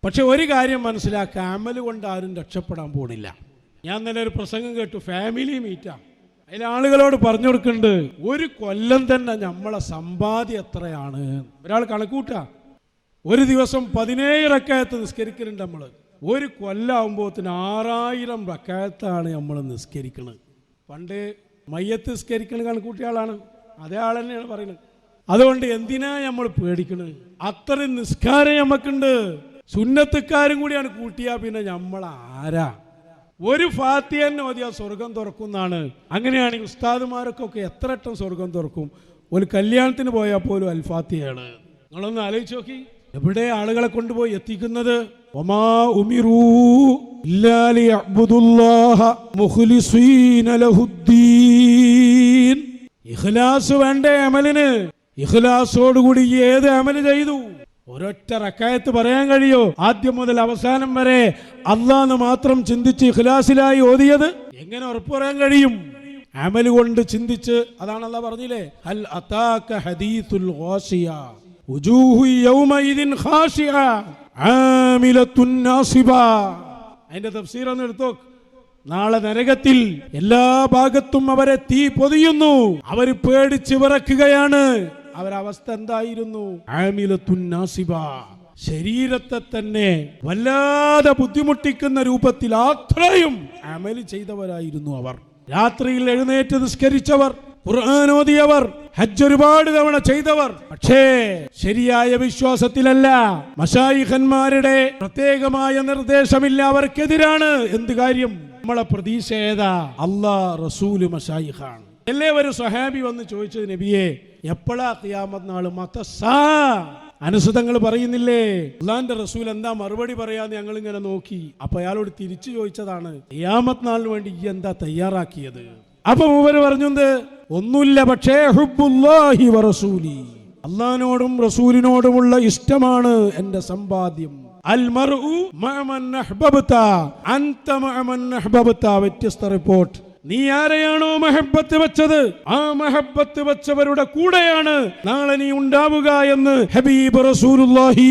പക്ഷെ ഒരു കാര്യം മനസ്സിലാക്കുക, അമൽ കൊണ്ട് ആരും രക്ഷപ്പെടാൻ പോണില്ല. ഞാൻ ഇന്നലെ ഒരു പ്രസംഗം കേട്ടു, ഫാമിലി മീറ്റാ. അതിൽ ആളുകളോട് പറഞ്ഞു കൊടുക്കുന്നുണ്ട്, ഒരു കൊല്ലം തന്നെ നമ്മളെ സമ്പാദ്യം എത്രയാണ്. ഒരാൾ കണക്കൂട്ടാ, ഒരു ദിവസം 17 റക്അത്ത് നിസ്കരിക്കുന്നുണ്ട് നമ്മൾ. ഒരു കൊല്ലാവുമ്പോത്തിന് 6000 റക്അത്താണ് നമ്മൾ നിസ്കരിക്കുന്നത്. പണ്ട് മയ്യത്ത് നിസ്കരിക്കണ കണക്കൂട്ടിയ ആളാണ്, അതേ ആൾ തന്നെയാണ് പറയുന്നത്. അതുകൊണ്ട് എന്തിനാ നമ്മൾ പേടിക്കണത്? അത്രയും നിസ്കാരം നമുക്കുണ്ട്. സുന്നത്തുകാരും കൂടിയാണ് കൂട്ടിയാ പിന്നെ നമ്മൾ ആരാ? ഒരു ഫാത്തിഹ തന്നെ ഓതിയാ സ്വർഗം തുറക്കുന്നാണ്. അങ്ങനെയാണെങ്കിൽ ഉസ്താദുമാർക്കൊക്കെ എത്ര വട്ടം സ്വർഗം തുറക്കും? ഒരു കല്യാണത്തിന് പോയാൽ പോലും അൽഫാത്തിഹയാണ്. നിങ്ങളൊന്ന് ആലോചിച്ച് നോക്കി, എവിടെ ആളുകളെ കൊണ്ടുപോയി എത്തിക്കുന്നത്? വമാ ഉമിറൂ ഇല്ലാ ലിയഅ്ബുദുല്ലാഹ മുഖ്ലിസീന ലഹുദ്ദീൻ. ഇഖ്ലാസ് വേണ്ടേ അമലിന്? ഇഖ്ലാസോടുകൂടി ഏത് അമല് ചെയ്തു? ഒരൊറ്റ റക്അത്ത് പറയാൻ കഴിയോ? ആദ്യം മുതൽ അവസാനം വരെ അല്ലാഹ് മാത്രം ചിന്തിച്ച് ഇഖ്ലാസിലായി ഓതിയത് എങ്ങനെ ഉറപ്പ് പറയാൻ കഴിയും? അമൽ കൊണ്ട് ചിന്തിച്ച്. അതാണ് അല്ലാഹ് പറഞ്ഞില്ലേ, ഹൽ അതാക ഹദീസുൽ ഗാശിയ വജൂഹു യൗമഇദിൻ ഖാശിഅ ആമിലത്തുൻ നാസിബ. അതിന്റെ തഫ്സീർ ഒന്ന് എടുത്തോ. നാളെ നരകത്തിൽ എല്ലാ ഭാഗത്തും അവരെ തീ പൊതിയുന്നു, അവർ പേടിച്ച് വിറക്കുകയാണ്. അവരവസ്ഥ എന്തായിരുന്നു? ആമിലത്തുൻ നാസിബ. ശരീരത്തെ തന്നെ വല്ലാതെ ബുദ്ധിമുട്ടിക്കുന്ന രൂപത്തിൽ അത്രയും അമൽ ചെയ്തവരായിരുന്നു അവർ. രാത്രിയിൽ എഴുന്നേറ്റ് നിസ്കരിച്ചവർ, ഖുർആൻ ഓതിയവർ, ഹജ്ജ് ഒരുപാട് തവണ ചെയ്തവർ. പക്ഷേ ശരിയായ വിശ്വാസത്തിലല്ല. മശായിഖന്മാരുടെ പ്രത്യേകമായ നിർദ്ദേശമില്ല, അവർക്കെതിരാണ്. എന്ത് കാര്യം? നമ്മളെ പ്രതീക്ഷ ഏതാ? അല്ലാഹ്, റസൂല്, മശായിഖാണ്. എല്ലാവരും സ്വഹാബി വന്ന് ചോദിച്ചത്, നബിയെ എപ്പോഴാ ഖിയാമത്ത് നാള്? മതസാ. അനുസൃതങ്ങൾ പറയുന്നില്ലേ, അല്ലാഹുവിന്റെ റസൂൽ എന്താ മറുപടി പറയാന്ന് ഞങ്ങൾ ഇങ്ങനെ നോക്കി. അപ്പൊ അയാളോട് തിരിച്ചു ചോദിച്ചതാണ്, ഖിയാമത്ത് നാളിന് വേണ്ടി ഈ എന്താ തയ്യാറാക്കിയത്? അപ്പൊ മൂവര് പറഞ്ഞത് ഒന്നുമില്ല, പക്ഷേ ഹുബ്ബുല്ലാഹി വറസൂലി, അല്ലാഹുവിനോടും റസൂലിനോടുമുള്ള ഇഷ്ടമാണ് എന്റെ സമ്പാദ്യം. അൽ മർഉ മഅ മൻ അഹ്ബബ്ത അൻത മഅ മൻ അഹ്ബബ്ത. വ്യത്യസ്ത റിപ്പോർട്ട്. നീ ആരെയാണോ മഹബത്ത് വെച്ചത്, ആ മഹബത്ത് വെച്ചവരുടെ കൂടെയാണ് നാളെ നീ ഉണ്ടാവുക എന്ന് ഹബീബ് റസൂലുള്ളാഹി.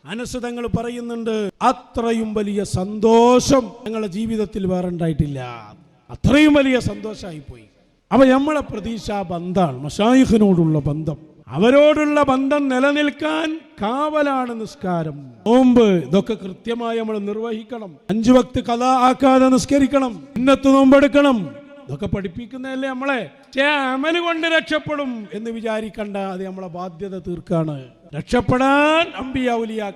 അനസ് തങ്ങൾ പറയുന്നുണ്ട്, അത്രയും വലിയ സന്തോഷം ഞങ്ങളുടെ ജീവിതത്തിൽ വേറെ ഉണ്ടായിട്ടില്ല. അത്രയും വലിയ സന്തോഷമായി പോയി. അപ്പൊ നമ്മളെ പ്രതീക്ഷ ബന്ധാണ്, മശായിഖിനോടുള്ള ബന്ധം. അവരോടുള്ള ബന്ധം നിലനിൽക്കാൻ കാവലാണ് നിസ്കാരം, നോമ്പ്. ഇതൊക്കെ കൃത്യമായി നമ്മൾ നിർവഹിക്കണം. 5 വക്ത് ഖളാ ആക്കാതെ നിസ്കരിക്കണം, സുന്നത്ത് നോമ്പെടുക്കണം. ഇതൊക്കെ പഠിപ്പിക്കുന്നതല്ലേ നമ്മളെ. അമല് കൊണ്ട് രക്ഷപ്പെടും എന്ന് വിചാരിക്കണ്ട, അത് നമ്മളെ ബാധ്യത തീർക്കാണ്. രക്ഷപ്പെടാൻ അമ്പിയാ ഔലിയാക്കൾ